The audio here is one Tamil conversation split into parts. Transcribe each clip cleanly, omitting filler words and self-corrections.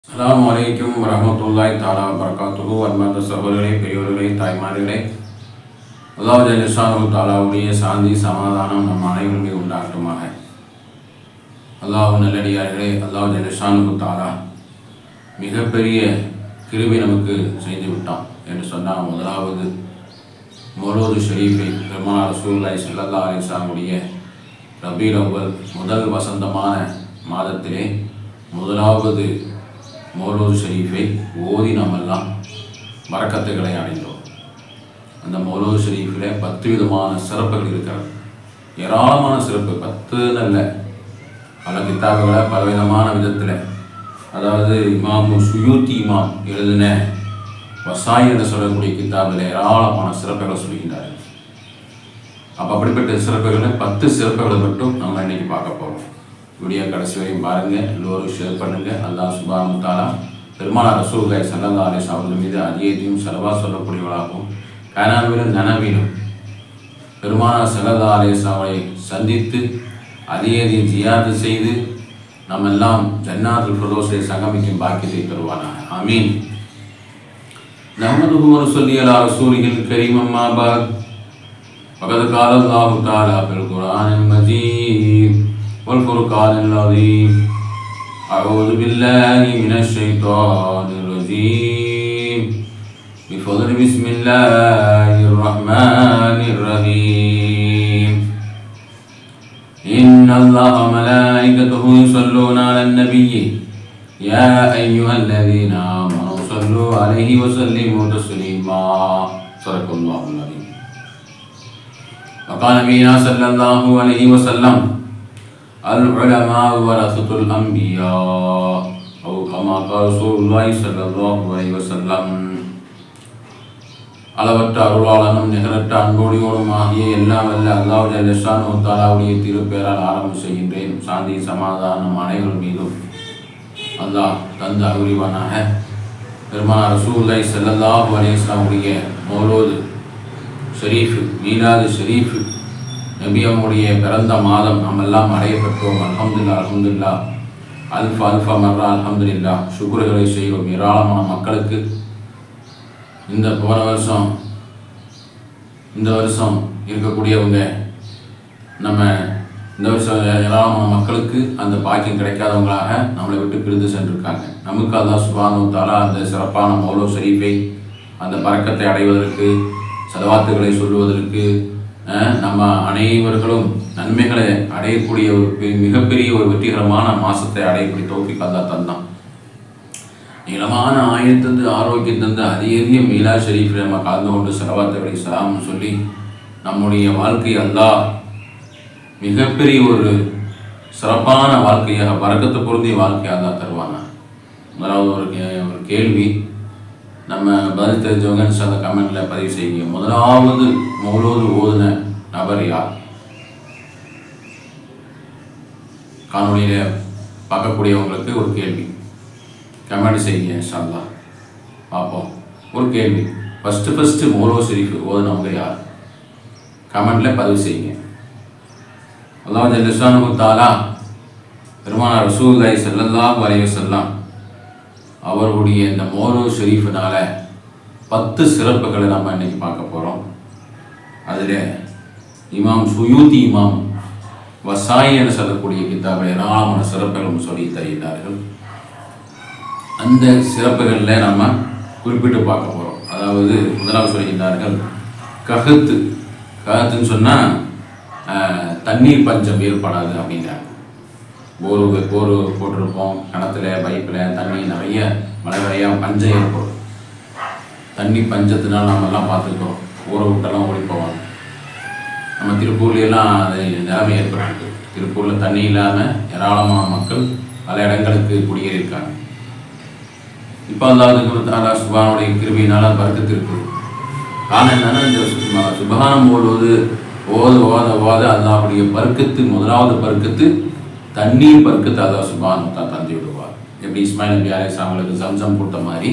அஸ்ஸலாமு அலைக்கும் வரஹ்மத்துல்லாஹி தஆலா வபரகாத்துஹு. அன்பார்ந்த சகோதரர்களே, பெரியோர்களே, தாய்மார்களே, அல்லாஹ் ஜல்ல ஷானஹு தஆலாவுடைய சாந்தி சமாதானம் நம் அனைவரும் மீது உண்டாகட்டுமாக. அல்லாஹ் நல்லடியார்களே, அல்லாஹ் ஜல்ல ஷானஹு தஆலா மிகப்பெரிய கிருபை நமக்கு செய்து விட்டான் என்று சொன்னால், முதலாவது மௌலூது ஷரீஃபை பெருமானார் ரசூலுல்லாஹி ஸல்லல்லாஹு அலைஹி வஸல்லம் ரபீஉல் அவ்வல் முதல் வசந்தமான மாதத்திலே முதலாவது மௌலூது ஷரீஃபை ஓதி நாமெல்லாம் பரக்கத்துகளை அடைந்தோம். அந்த மௌலூது ஷரீஃபில் 10 விதமான சிறப்புகள் இருக்கிறது. ஏராளமான சிறப்பு, 10 நல்ல பல கித்தாபுகளை பலவிதமான விதத்தில், அதாவது இமாம் சுயூத்தி இமாம் எழுதின வசாயி என்று சொல்லக்கூடிய கித்தாபில் ஏராளமான சிறப்புகளை சொல்கின்றார்கள். அப்போ அப்படிப்பட்ட சிறப்புகளை 10 சிறப்புகளை மட்டும் நம்ம இன்னைக்கு பார்க்க போகிறோம். வீடியோ கடைசி வரையும் பாருங்கள், எல்லோரும் ஷேர் பண்ணுங்கள். அல்லாஹ் சுப்ஹானஹு வ தஆலா பெருமானார் ரசூலுல்லாஹி ஸல்லல்லாஹு அலைஹி வஸல்லம் மீது அதிகத்தையும் செலவா சொல்லக்கூடியவர்களாகவும், கனவிலும் நனவிலும் பெருமானார் ஸல்லல்லாஹு அலைஹி வஸல்லம் சந்தித்து அதிகத்தையும் ஜியாரத்து செய்து நம்ம எல்லாம் ஜன்னாத்துல் ஃபிர்தௌஸிலே சங்கமிக்கும் பாக்கியத்தை தருவானாக. ஆமீன். நஹ்மதுஹு வ நுஸல்லி அலா ரசூலில் கரீம். அம்மா பஅத். ஃபகத் கால அல்லாஹு தஆலா ஃபில் குர்ஆனில் மஜீத் والفرقان العظيم. أعوذ بالله من الشيطان الرجيم. بفضل بسم الله الرحمن الرحيم. إن الله وملائكته يصلون على النبي يا أيها الذين آمنوا صلوا عليه وسلموا تسليما. صدق الله العظيم. وقال نبينا صلى الله عليه وسلم العلماء ورثة الأنبياء أو كما قال رسول الله صلى الله عليه وسلم. அளவற்ற அருளாளனும் நிகரற்ற அன்போடியோடும் ஆகிய எல்லாம் வல்ல அல்லாஹ் ஜல்ல ஷானஹு தஆலாவுடைய திருப்பெயரால் ஆரம்பம் செய்கின்றேன். சாந்தி சமாதானம் அனைவர் மீதும் அல்லாஹ் தந்த அருள்வானாக. பெருமானார் ரசூலுல்லாஹி ஸல்லல்லாஹு அலைஹி வஸல்லம் மௌலூது ஷரீஃப், மீலாது ஷரீஃப் நபியமுடைய பிறந்த மாதம் நாம் எல்லாம் அடையப்பட்டோம். அல்ஹம்துலில்லாஹ், அல்ஹம்துலில்லாஹ், அல்ஃபா அல்ஃபா மர்ரா அல்ஹம்துலில்லாஹ். சுக்ருகளை செய்கிறோம். ஏராளமான மக்களுக்கு இந்த வருஷம் இருக்கக்கூடியவங்க, நம்ம இந்த வருஷம் ஏராளமான மக்களுக்கு அந்த பாக்கியம் கிடைக்காதவங்களாக நம்மளை விட்டு பிரிந்து சென்றிருக்காங்க. நமக்கு அல்லாஹ் சுப்ஹானஹு வ தஆலா அந்த சிறப்பான மௌலூது ஷரீஃபை, அந்த பரக்கத்தை அடைவதற்கு, ஸலவாத்துகளை சொல்லுவதற்கு, நம்ம அனைவர்களும் நன்மைகளை அடையக்கூடிய ஒரு மிகப்பெரிய ஒரு வெற்றிகரமான மாசத்தை அடையக்கூடிய தௌஃபீக் அல்லாஹ் தந்தான். நீளமான ஆயுள் தந்து, ஆரோக்கியம் தந்து, அதிக மீலா ஷரீஃபில் நம்ம கலந்து கொண்டு ஸலவாத்துகளை சலாம் சொல்லி நம்முடைய வாழ்க்கை அல்லாஹ் மிகப்பெரிய ஒரு சிறப்பான வாழ்க்கையாக, பரக்கத்து பொருந்திய வாழ்க்கை அல்லாஹ் தருவானா. முதலாவது ஒரு கேள்வி, நம்ம பதில் தெரிஞ்சவங்க அந்த கமெண்ட்டில் பதிவு செய்யுங்க. முதலாவது மௌலூது ஓதுன நபர் யார்? காணொலியில் பார்க்கக்கூடியவங்களுக்கு ஒரு கேள்வி, கமெண்ட் செய்யுங்க. இன்ஷா அல்லாஹ் பார்ப்போம். ஒரு கேள்வி, ஃபஸ்ட்டு மௌலூது ஷரீஃப் ஓதுனவங்க யார்? கமெண்ட்டில் பதிவு செய்யுங்க. அல்லாஹ் ஜல்ல ஷானஹு தஆலா பெருமானார் ரசூலுல்லாஹி ஸல்லல்லாஹு அலைஹி வஸல்லம் அவருடைய இந்த மௌலூது ஷரீஃபினால 10 சிறப்புகளை நம்ம இன்னைக்கு பார்க்க போகிறோம். அதில் இமாம் சுயூத்தி இமாம் வசாயி என்று சொல்லக்கூடிய கித்தாபில் ஏராளமான சிறப்புகள் சொல்லி தருகிறார்கள். அந்த சிறப்புகளில் நம்ம குறிப்பிட்டு பார்க்க போகிறோம். அதாவது முதலாவது சொல்கின்றார்கள், கஹத்துன்னு சொன்னால் தண்ணீர் பஞ்சம் ஏற்படாது அப்படிங்கிறாங்க. போர் போட்டிருப்போம், கிணத்துல பைப்பில் தண்ணி நிறைய மழை வரையாக பஞ்சம் ஏற்படும். தண்ணி பஞ்சத்தினால் நம்மெல்லாம் பார்த்துருக்கோம். ஊரை விட்டெல்லாம் ஓடி போவாங்க. நம்ம திருப்பூர்லாம் அது நிலைமை ஏற்பட்டிருக்கு. திருப்பூரில் தண்ணி இல்லாமல் ஏராளமான மக்கள் பல இடங்களுக்கு குடியேறியிருக்காங்க. இப்போ அல்லாஹ் சுப்ஹானுடைய கிருபையினால் பரக்கத்து இருக்குது. காரணம் என்னன்னா, இந்த சுப்ஹானம் ஓடுவது ஓத அல்லாஹ்வுடைய பரக்கத்து, முதலாவது பரக்கத்து தண்ணீர் பரக்கத்து அல்லாஹ் சுப்ஹானஹு வ தஆலா தந்து விடுவார். எப்படி இஸ்மாயில் நபி அலைஹிஸ்ஸலாம் அவங்களுக்கு ஜம்சம் கொடுத்த மாதிரி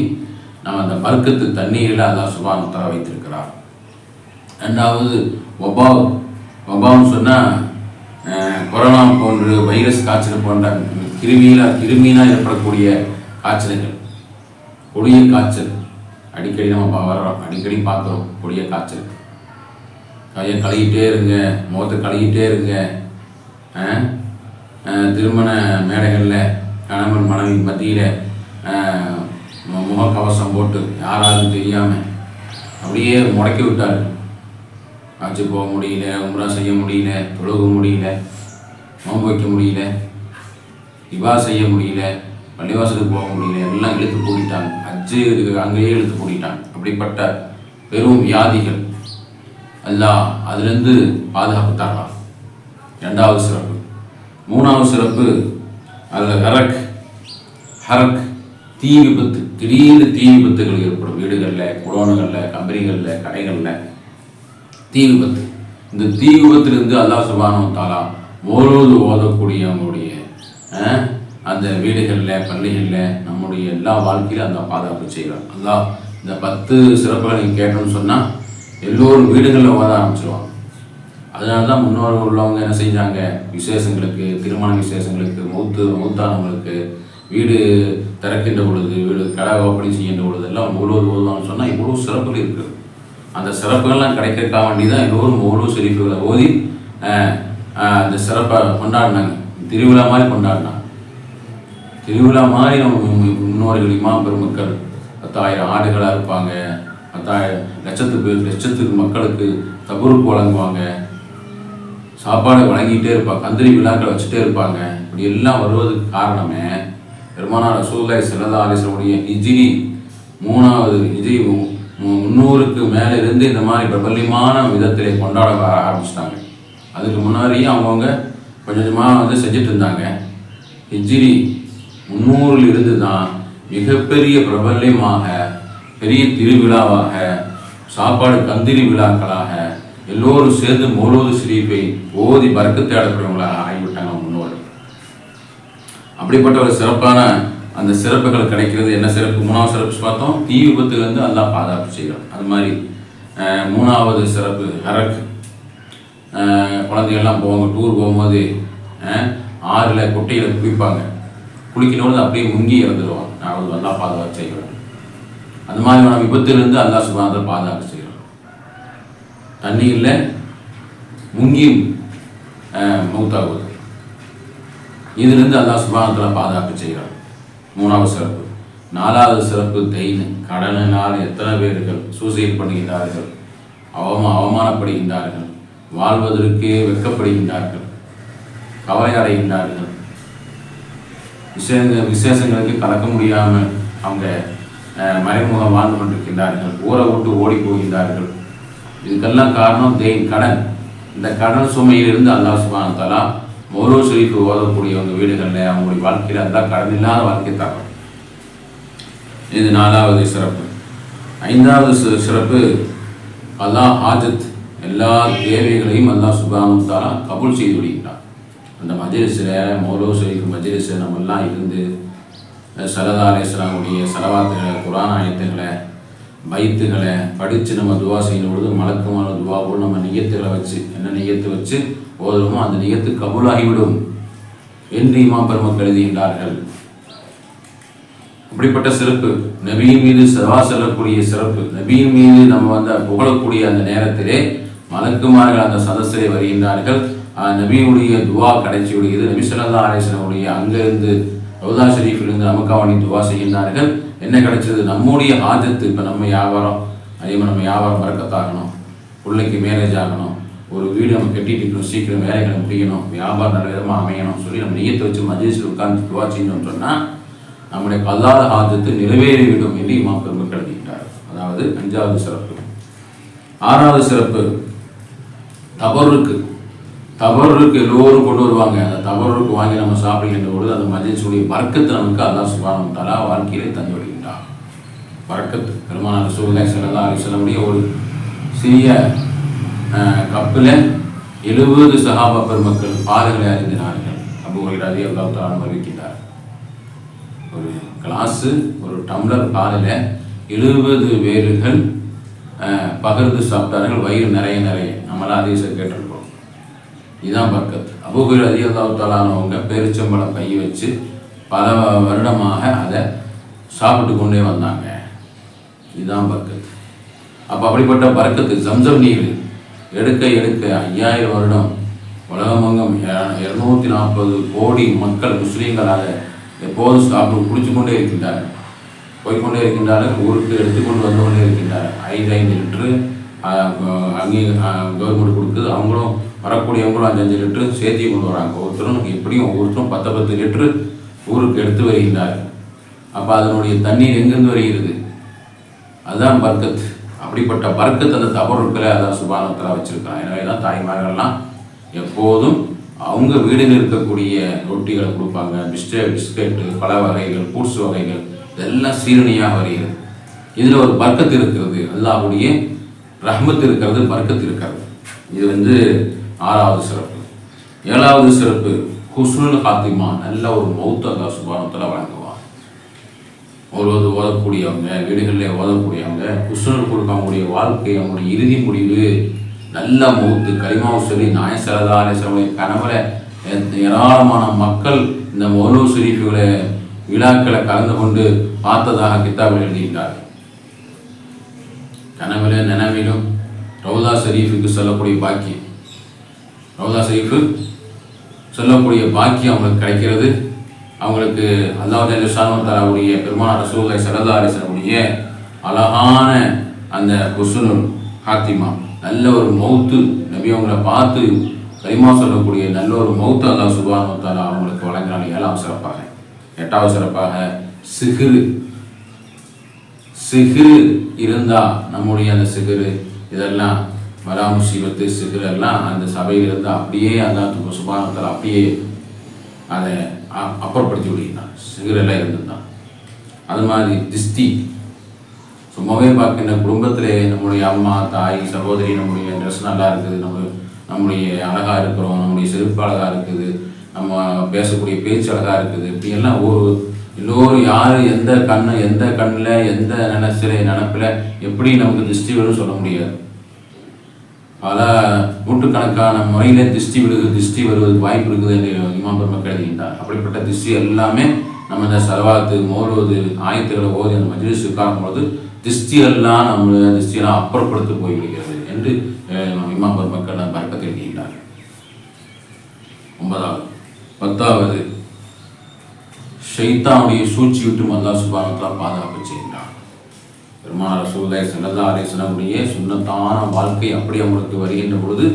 நம்ம அந்த பரக்கத்து தண்ணீரில் அல்லாஹ் சுப்ஹானஹு வ தஆலா வைத்திருக்கிறார். ரெண்டாவது வபான்னு சொன்னால் கொரோனா போன்று, வைரஸ் காய்ச்சல் போன்ற கிருமியினால் ஏற்படக்கூடிய காய்ச்சல்கள், கொடிய காய்ச்சல் அடிக்கடி நம்ம வர்றோம், அடிக்கடி பார்க்குறோம். கொடிய காய்ச்சல், கையை கழுகிட்டே இருங்க, முகத்தை கழுகிட்டே இருங்க. திருமண மேடைகளில் கணவன் மனைவி மத்தியில் முகக்கவசம் போட்டு யாராலும் தெரியாமல் அப்படியே முடக்கி விட்டார். ஆட்சி போக முடியல, உம்ரா செய்ய முடியல, தொழுக முடியல, நோன்பு வைக்க முடியல, இவா செய்ய முடியல, பள்ளிவாசலுக்கு போக முடியல, எல்லாம் இழுத்து பூட்டிட்டாங்க. அஜ்ஜு அங்கேயே இழுத்து பூட்டிட்டாங்க. அப்படிப்பட்ட பெரும் வியாதிகள் அல்லாஹ் அதிலிருந்து பாதுகாப்பு தரலாம். 2வது சிறப்பு. 3வது சிறப்பு ஹரக். தீ விபத்து, திடீர்னு தீ விபத்துகள் ஏற்படும். வீடுகளில், குடோன்களில், கம்பெனிகளில், கடைகளில் தீ விபத்து. இந்த தீ விபத்திலிருந்து அல்லாஹ் சுப்ஹானஹு வ தஆலா மௌலூது ஓதக்கூடியவங்களுடைய அந்த வீடுகளில், பள்ளிகளில், நம்முடைய எல்லா வாழ்க்கையிலும் அந்த பாதுகாப்பு செய்கிறார் அல்லாஹ். இந்த 10 சிறப்புகளை நீங்கள் கேட்டோம்னு சொன்னால் எல்லோரும் வீடுகளில் ஓத ஆரம்பிச்சிருவாங்க. அதனால தான் முன்னோர்கள் உள்ளவங்க என்ன செஞ்சாங்க, விசேஷங்களுக்கு, திருமண விசேஷங்களுக்கு, மௌத்தானவங்களுக்கு, வீடு திறக்கின்ற பொழுது, வீடு கடை ஓப்பனிங் செய்கின்ற பொழுது எல்லாம் மௌலூது ஓதுவாங்கன்னு சொன்னால் இவ்வளோ சிறப்புகள் இருக்குது. அந்த சிறப்புகள்லாம் கிடைக்கிறதுக்காக வேண்டி தான் எல்லோரும் மௌலூது ஷரீஃப்களை ஓதி அந்த சிறப்பை கொண்டாடினாங்க. திருவிழா மாதிரி கொண்டாடினாங்க. திருவிழா மாதிரி நம்ம முன்னோர்கள் இமாம் பெருமக்கள் 10,000 ஆடுகளாக இருப்பாங்க, 10,000 லட்சத்துக்கு மக்களுக்கு தபுருக்கு வழங்குவாங்க, சாப்பாடு வழங்கிட்டே இருப்பாங்க, கந்திரி விழாக்களை வச்சுட்டே இருப்பாங்க. இப்படி எல்லாம் வருவதுக்கு காரணமே பெருமானார் ரசூலுல்லாஹி ஸல்லல்லாஹு அலைஹி வஸல்லம் ஹிஜ்ரி 3வது ஹிஜ்ரி 300க்கு மேலே இருந்து இந்த மாதிரி பிரபல்யமான விதத்திலே கொண்டாட ஆரம்பிச்சிட்டாங்க. அதுக்கு முன்னாடியே அவங்கவுங்க கொஞ்சம் கொஞ்சமாக செஞ்சுட்டு இருந்தாங்க. ஹிஜ்ரி 300 இருந்து தான் மிகப்பெரிய பிரபல்யமாக, பெரிய திருவிழாவாக, சாப்பாடு கந்திரி விழாக்களாக எல்லோரும் சேர்ந்து மௌலூது ஷரீஃபை ஓதி பரக்கத் தேடக்கூடியவங்களாக ஆகிவிட்டாங்க முன்னோர்கள். அப்படிப்பட்ட ஒரு சிறப்பான அந்த சிறப்புகள் கிடைக்கிறது. என்ன சிறப்பு? 3வது சிறப்பு பார்த்தோம், தீ விபத்துலேருந்து அல்லாஹ் பாதுகாப்பு செய்கிறோம். அது மாதிரி 3வது சிறப்பு ஹரக். குழந்தைகள்லாம் போவாங்க, டூர் போகும்போது ஆறில் குட்டையில் குளிப்பாங்க, குளிக்கணும்போது அப்படியே முங்கி இறந்துடுவாங்க. நான் அல்லாஹ் பாதுகாப்பு செய்கிறோம். அந்த மாதிரியான விபத்துலேருந்து அல்லாஹ் சுப்ஹானஹு வ தஆலா பாதுகாப்பு செய்கிறோம். தண்ணீரில் முங்கி மௌத்தாகுவது, இதிலிருந்து அல்லாஹ் சுப்ஹானஹு வ தஆலா பாதுகாப்பு செய்கிறார். 3வது சிறப்பு. 4வது சிறப்பு தெய்ன். கடனினால் எத்தனை பேர்கள் சூசைட் பண்ணுகின்றார்கள், அவமானப்படுகின்றார்கள், வாழ்வதற்கு வெட்கப்படுகின்றார்கள், கவலை அடைகின்றார்கள், விசேஷங்களுக்கு கலக்க முடியாமல் அவங்க மறைமுகம் வாழ்ந்து கொண்டிருக்கின்றார்கள், ஊரை விட்டு ஓடி போகின்றார்கள். இதுக்கெல்லாம் காரணம் தெய்ன், கடன். இந்த கடன் சுமையிலிருந்து அல்லாஹ் சுப்ஹானஹு வ தஆலா மௌலூது ஷரீஃப் ஓதக்கூடியவங்க வீடுகளில் அவங்களுடைய வாழ்க்கையில் அல்லாஹ் கடன் இல்லாத வாழ்க்கை தரணும். இது 4வது சிறப்பு. 5வது சிறப்பு அல்லாஹ் ஹாஜத், எல்லா தேவைகளையும் அல்லாஹ் சுப்ஹானஹு வ தஆலா கபூல் செய்து விடுகின்றான். அந்த மஜ்லிஸில், மௌலூது ஷரீஃப் மஜ்லிஸில் நம்மெல்லாம் இருந்து ஸல்லல்லாஹு அலைஹி வஸல்லம் ஸலவாத்துகளை, குர்ஆன் ஆயத்துகளை, பைத்துகளை படித்து நம்ம துவா செய்யும் பொழுது மலக்குமான துவாவோடு நம்ம நியத்துகளை வச்சு, என்ன நியத்து வச்சு ஓதுறோமோ அந்த நியத்து கபூலாகிவிடும் என்று இமாம் பெருமக்கள் எழுதுகின்றார்கள். அப்படிப்பட்ட சிறப்பு, நபியின் மீது சவா செல்லக்கூடிய சிறப்பு, நபியின் மீது நம்ம புகழக்கூடிய அந்த நேரத்திலே மலக்குமார்கள் அந்த சதஸிலே வருகின்றார்கள். நபியுடைய துவா கிடைச்சி விடுகிறது. நபி ஸல்லல்லாஹு அலைஹி வஸல்லம் அங்கிருந்து ரௌதா ஷரீஃபிலிருந்து நமக்காக துவா செய்கின்றார்கள். என்ன கிடைச்சது? நம்முடைய ஹாஜத்து. இப்போ நம்ம வியாபாரம், அதே மாதிரி நம்ம வியாபாரம் பறக்கத்தாகணும், பிள்ளைக்கு மேரேஜ் ஆகணும், ஒரு வீடு நம்ம கட்டிட்டு இருக்கணும், சீக்கிரம் வேலைகளை முடியணும், வியாபாரம் நல்ல விதமாக அமையணும் சொல்லி நம்ம நியத்தை வச்சு மஜ்லிஸில் உட்கார்ந்து துவா செஞ்சோம்னு சொன்னால் நம்முடைய கல்லாத ஹாஜத்து நிறைவேறிவிடும் என்று இமாம் பெருமக்கள் எழுதுகின்றார். அதாவது 5வது சிறப்பு. 6வது சிறப்பு தபருக்கு. தபருக்கு எல்லோரும் கொண்டு வருவாங்க. அந்த தபருக்கு வாங்கி நம்ம சாப்பிடுகின்ற பொழுது அந்த மஜ்லிஸுடைய பரக்கத்து நமக்கு அல்லாஹ் சுப்ஹானஹு வ தஆலா வாழ்க்கையிலே தந்து விடுகின்றார். பரக்கத்து. பெருமானார் ரசூலுல்லாஹி ஸல்லல்லாஹு அலைஹி வஸல்லம் ஒரு சிறிய கப்பில் 70 சஹாபா பெருமக்கள் பாலுகளை அறிந்தினார்கள். அபூ ஹுரைரா ரலியல்லாஹு தஆலா அறிவிக்கின்றார். ஒரு கிளாஸு, ஒரு டம்ளர் பாலில் 70 பேர்கள் பகிர்ந்து சாப்பிட்டார்கள், வயிறு நிறைய. நம்மளாம் ஹதீஸை கேட்டிருக்கோம். இதுதான் பரக்கத். அபூ ஹுரைரா ரலியல்லாஹு தஆலா அவங்க பேரிச்சம்பழம் பை வச்சு பல வருடமாக அதை சாப்பிட்டு கொண்டே வந்தாங்க. இதுதான் பர்க்கத்து. அப்போ அப்படிப்பட்ட பர்க்கத்து ஜம்சம் நீர் எடுக்க 5000 வருடம் உலகமங்கம் 240 கோடி மக்கள் முஸ்லீம்களாக எப்போதும் சாப்பிட்டு குடிச்சு கொண்டே இருக்கின்றார்கள், போய்கொண்டே இருக்கின்றார்கள். ஊருக்கு எடுத்துக்கொண்டு வந்து கொண்டே இருக்கின்றார்கள். 5 லிட்டரு அங்கேயும் கவர்மெண்ட் கொடுக்குது. அவங்களும் வரக்கூடியவங்களும் 5 லிட்டரு சேர்த்தி கொண்டு வராங்க. ஒவ்வொருத்தரும் 10 லிட்டரு ஊருக்கு எடுத்து வருகின்றார்கள். அப்போ அதனுடைய தண்ணீர் எங்கிருந்து வருகிறது? அதுதான் பர்க்கத். அப்படிப்பட்ட பர்க்கத் அந்த தபருக்களை அதான் சுப்ஹானஹு வ தஆலா வச்சிருக்காங்க. எனவே தான் தாய்மார்கள்லாம் எப்போதும் அவங்க வீடில் இருக்கக்கூடிய ரொட்டிகளை கொடுப்பாங்க. பிஸ்கெட்டு, பல வகைகள், ஃப்ரூட்ஸ் வகைகள் இதெல்லாம் சீரணியாக வருகிறது. இதில் ஒரு பர்க்கத் இருக்கிறது, அல்லாஹ்வுடைய ரஹ்மத் இருக்கிறது, பர்க்கத் இருக்கிறது. இது 6வது சிறப்பு. 7வது சிறப்பு ஹுஸ்னுல் ஹாத்திமா, நல்ல ஒரு மௌத் அல்லாஹ் சுப்ஹானஹு வ தஆலா வழங்குவார். ஓதக்கூடியவங்க, வீடுகளில் ஓதக்கூடியவங்க ஹுஸ்னுல் கொடுக்க அவங்களுடைய வாழ்க்கை, அவங்களுடைய இறுதி முடிவு நல்ல மௌத்து, கலிமாவை சொல்லி நாயகம் ஸல்லல்லாஹு அலைஹி வஸல்லம் கனவுல ஏராளமான மக்கள் இந்த மௌலூத் ஷரீஃப்களை விழாக்களை கலந்து கொண்டு பார்த்ததாக கித்தாபில் எழுதியிருக்கிறார். கனவுல நினைவிலும் ரவுதா ஷரீஃபுக்கு சொல்லக்கூடிய பாக்கியம், ரவுதா ஷரீஃபு சொல்லக்கூடிய பாக்கியம் அவங்களுக்கு கிடைக்கிறது. அவங்களுக்கு அல்லாஹ் சுப்ஹானஹு வ தஆலாவுடைய பெருமானார் ரசூலுல்லாஹி ஸல்லல்லாஹு அலைஹி வஸல்லம் அழகான அந்த ஹுஸ்னுல் ஹாத்திமா, நல்ல ஒரு மௌத்து, நபி அவங்கள பார்த்து கலிமா சொல்லக்கூடிய நல்ல ஒரு மௌத்து அல்லாஹ் சுப்ஹானஹு வ தஆலா அவங்களுக்கு வழங்கினாங்க. 7வது சிறப்பாக. 8வது சிறப்பாக சிகிரு இருந்தால் நம்முடைய அந்த சிகிரு இதெல்லாம் வலா முசீபத்து சிகிர் எல்லாம் அந்த சபையில் இருந்தால் அப்படியே அல்லாஹ் சுப்ஹானஹு வ தஆலா அப்படியே அதை அப்புறப்படுத்தி விடுகிறான். சிகிரெல்லாம் இருந்துதான். அது மாதிரி திஸ்தி, சும்மாவே பார்க்கின்ற குடும்பத்திலே நம்முடைய அம்மா, தாய், சகோதரி, நம்முடைய ட்ரெஸ் நல்லா இருக்குது, நம்முடைய அழகாக இருக்கிறோம், நம்முடைய செருப்பு அழகாக இருக்குது, நம்ம பேசக்கூடிய பேச்சு அழகாக இருக்குது, இப்படியெல்லாம் எல்லோரும் யார் எந்த கண்ணில் எந்த நினப்பில் எப்படி நமக்கு திருஷ்டி விழுன்னு சொல்ல முடியாது. பல நூற்றுக்கணக்கான முறையில் திருஷ்டி வருவதற்கு வாய்ப்பு இருக்குது என்று இமாம் பெருமக்கள் எழுதுகின்றார். அப்படிப்பட்ட திருஷ்டி எல்லாமே நம்ம இந்த சலவாத்து, மௌலூது, ஆயத்துக்களை ஓதி அந்த மஜ்லிஸ் உட்காரும்போது திருஷ்டியெல்லாம் நம்மளுடைய திருஷ்டியெல்லாம் அப்புறப்படுத்தி போய்விடுகிறது என்று இமாம் பெருமக்கள் பரக்கத்தை எழுதுகின்றார். 9வது. 10வது ஷைத்தானுடைய சூழ்ச்சி விட்டு அல்லாஹ் சுப்ஹானஹு வ தஆலா பாதுகாப்பு செய்கின்றார். பெருமானார் ரசூலுல்லாஹி ஸல்லல்லாஹு அலைஹி வஸல்லம் சுன்னத்தான வாழ்க்கை அப்படி அவங்களுக்கு வருகின்ற பொழுது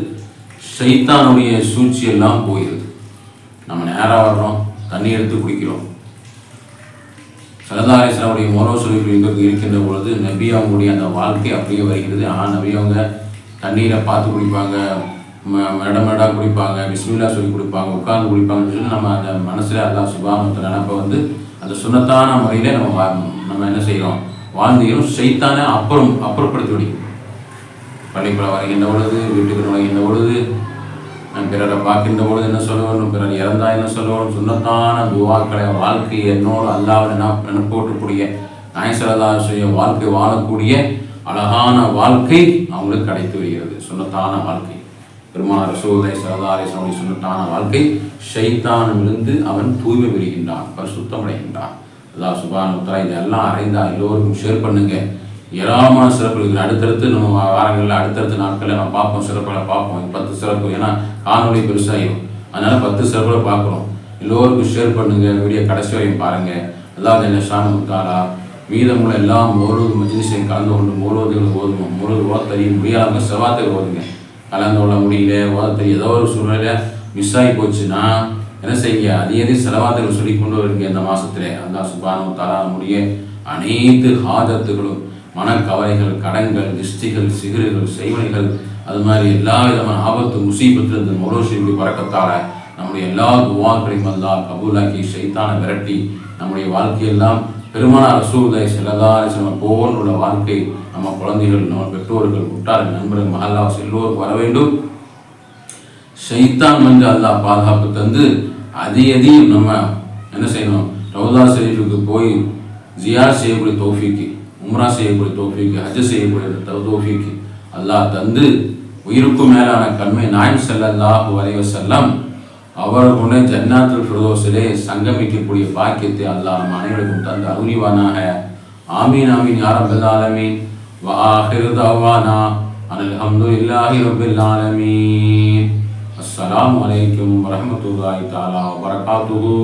ஷைத்தானுடைய சூழ்ச்சி எல்லாம் போயிடுது. நம்ம நேராக வர்றோம், தண்ணி எடுத்து குடிக்கிறோம். ஸல்லல்லாஹு அலைஹி வஸல்லம் மௌலூத் ஷரீஃப் இருக்கின்ற பொழுது நபி அவங்களுடைய அந்த வாழ்க்கை அப்படியே வருகிறது. ஆனால் நபி அவங்க தண்ணீரை பார்த்து குடிப்பாங்க, மேடாக குடிப்பாங்க, பிஸ்மில்லா சொல்லி குடிப்பாங்க, உட்கார்ந்து குடிப்பாங்கன்னு சொல்லி நம்ம அந்த மனசில் அல்லாஹ் சுப்ஹானஹு வ தஆலா நினைப்பை அந்த சுன்னத்தான முறையில் நம்ம என்ன செய்கிறோம், வாழ்ந்துகிறோம். ஷைத்தானை அப்புறப்படுத்தி விடும். பள்ளிக்குள்ள வருகின்ற பொழுது, வீட்டுக்கு நுழைகின்ற பொழுது, பிறரை பார்க்கின்ற பொழுது என்ன சொல்ல வேண்டும், பிறர் இறந்தா என்ன சொல்ல வேண்டும், சுன்னத்தான துவாக்களை வாழ்க்கை என்னோடு அல்லாஹ்வை நினைப்போட்டக்கூடிய நாயகம் ஸல்லல்லாஹு அலைஹி வஸல்லம் வாழ்க்கை வாழக்கூடிய அழகான வாழ்க்கை அவங்களுக்கு கிடைத்து வருகிறது. சுன்னத்தான வாழ்க்கை, பெருமானார் ரசூலுல்லாஹி ஸல்லல்லாஹு அலைஹி வஸல்லம் சுன்னத்தான வாழ்க்கை. ஷைத்தானிலிருந்து அவன் தூய்மை பெறுகின்றான், பரிசுத்தமடைகின்றான். அல்லாஹ் சுப்ஹானஹு வ தஆலா இதெல்லாம் அறிந்தால் எல்லோருக்கும் ஷேர் பண்ணுங்க. ஏராளமான சிறப்பு இருக்குது. அடுத்தடுத்து நம்ம வாரங்களில் அடுத்தடுத்த நாட்களில் நம்ம பார்ப்போம், சிறப்புகளை பார்ப்போம். 10 சிறப்பு, ஏன்னா காணொலி பெருசாகிடும், அதனால் 10 சிறப்புகளை பார்க்குறோம். எல்லோருக்கும் ஷேர் பண்ணுங்க, வீடியோ கடைசி வரையும் பாருங்கள். அல்லாஹ் சுப்ஹானஹு வ தஆலா மீதமுள்ள எல்லா மௌலூத் மஜ்லிஸையும் கலந்து கொண்டு மௌலூதுகள் ஓதுவோம். மௌலூத் ஓத தெரிய முடியாதவங்க செவாத்துகள் ஓதுங்க. கலந்து கொள்ள முடியல, ஓத தெரிய ஏதோ ஒரு சூழ்நிலையில் மிஸ் ஆகி போச்சுன்னா என்ன செய்யுங்க, அதே செலவாத்துகள் சொல்லி கொண்டு வருங்க. இந்த மாதத்தில் அல்லாஹ் சுப்ஹானஹு வ தஆலா நம்முடைய அனைத்து ஹாஜத்துகளும், மனக்கவலைகள், கடன்கள், திஷ்டிகள், சிகர்கள், செய்வனைகள், அது மாதிரி எல்லா விதமான ஆபத்து முசீபத்தில் இந்த மௌலூத் ஷரீஃப் பரக்கத்தால் நம்முடைய எல்லா துவாக்களையும் அல்லாஹ் கபூலாக்கி ஷைத்தானை விரட்டி நம்முடைய வாழ்க்கையெல்லாம் பெருமானார் ரசூலுல்லாஹி ஸல்லல்லாஹு அலைஹி வஸல்லம் போல் உள்ள வாழ்க்கை நம்ம குழந்தைகள், நம்ம பெற்றோர்கள், உற்றார்கள், நண்பர்கள், மஹல்லாஸ் எல்லோருக்கும் வர வேண்டும். ஷைத்தான் அல்லாஹ் பாதுகாப்பு தந்து அதையும் நம்ம என்ன செய்யணும், ரவுதா ஷரீஃபுக்கு போய் ஜியார் செய்யக்கூடிய தௌஃபீக்கு, உம்ரா செய்யக்கூடிய தௌஃபீக்கு, ஹஜ் செய்யக்கூடிய தௌஃபீக்கு அல்லாஹ் தந்து உயிருக்கும் மேலான கண்மை நாயகம் ஸல்லல்லாஹு அலைஹி வஸல்லம் அவர்களுடைய ஜன்னாத்துல் ஃபிர்தௌஸிலே சங்கமிக்கக்கூடிய பாக்கியத்தை அல்லாஹ் நம் அனைவருக்கும் தந்து அருள்வானாக. ஆமீன் ஆமீன் யா ரப்பல் ஆலமீன். வ ஆகிரு தஅவானா அல்ஹம்துலில்லாஹி ரப்பில் ஆலமீன். அஸ்ஸலாமு அலைக்கும் வரஹ்மத்துல்லாஹி தஆலா வ பரகாத்துஹு.